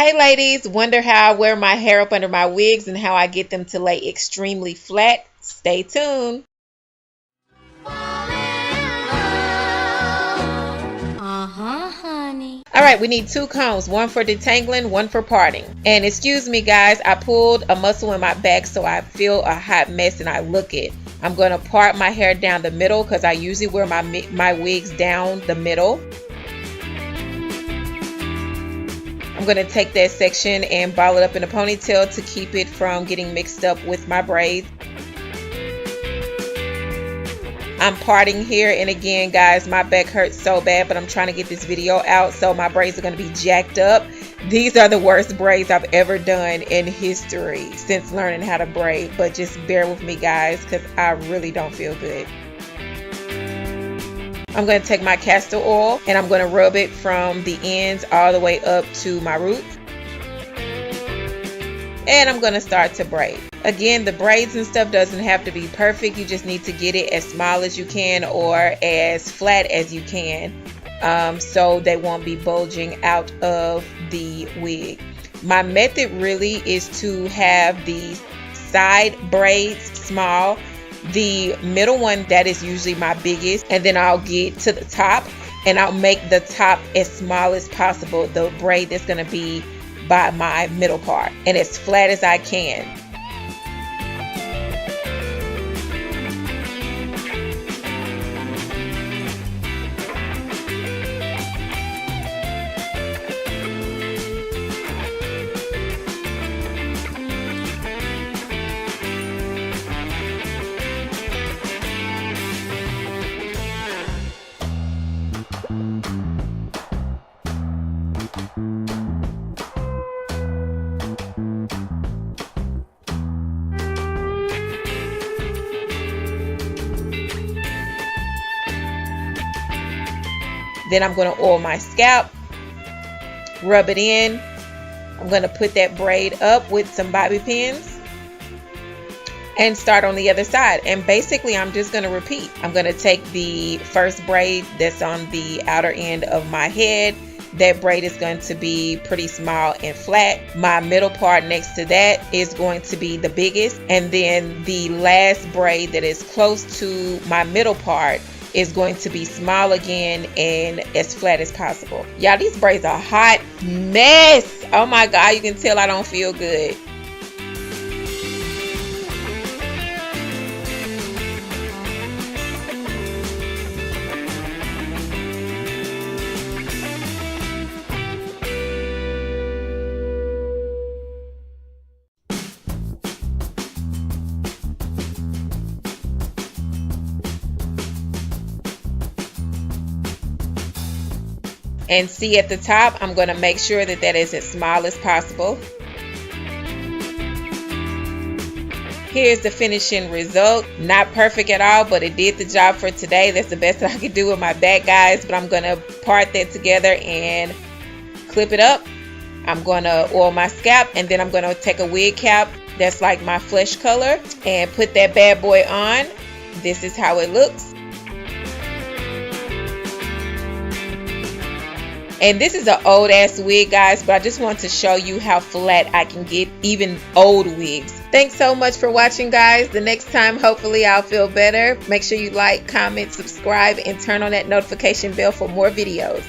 Hey ladies, wonder how I wear my hair up under my wigs and how I get them to lay extremely flat? Stay tuned. Honey. Alright, we need 2 combs, one for detangling, one for parting. And excuse me guys, I pulled a muscle in my back so I feel a hot mess and I look it. I'm going to part my hair down the middle because I usually wear my wigs down the middle. I'm going to take that section and ball it up in a ponytail to keep it from getting mixed up with my braids. I'm parting here, and again guys, my back hurts so bad, but I'm trying to get this video out, so my braids are going to be jacked up. These are the worst braids I've ever done in history since learning how to braid, but just bear with me guys because I really don't feel good. I'm going to take my castor oil and I'm going to rub it from the ends all the way up to my roots. And I'm going to start to braid. Again, the braids and stuff doesn't have to be perfect. You just need to get it as small as you can or as flat as you can, so they won't be bulging out of the wig. My method really is to have the side braids small, the middle one, that is usually my biggest, and then I'll get to the top and I'll make the top as small as possible, the braid that's going to be by my middle part, and as flat as I can. Then I'm going to oil my scalp, rub it in. I'm going to put that braid up with some bobby pins and start on the other side. And basically I'm just going to repeat. I'm going to take the first braid that's on the outer end of my head. That braid is going to be pretty small and flat. My middle part next to that is going to be the biggest. And then the last braid that is close to my middle part is going to be small again and as flat as possible. Y'all, these braids are a hot mess. Oh my God, you can tell I don't feel good. And see at the top, I'm going to make sure that that is as small as possible. Here's the finishing result. Not perfect at all, but it did the job for today. That's the best that I could do with my back, guys. But I'm going to part that together and clip it up. I'm going to oil my scalp, and then I'm going to take a wig cap that's like my flesh color and put that bad boy on. This is how it looks. And this is an old ass wig, guys, but I just want to show you how flat I can get even old wigs. Thanks so much for watching, guys. The next time, hopefully I'll feel better. Make sure you like, comment, subscribe, and turn on that notification bell for more videos.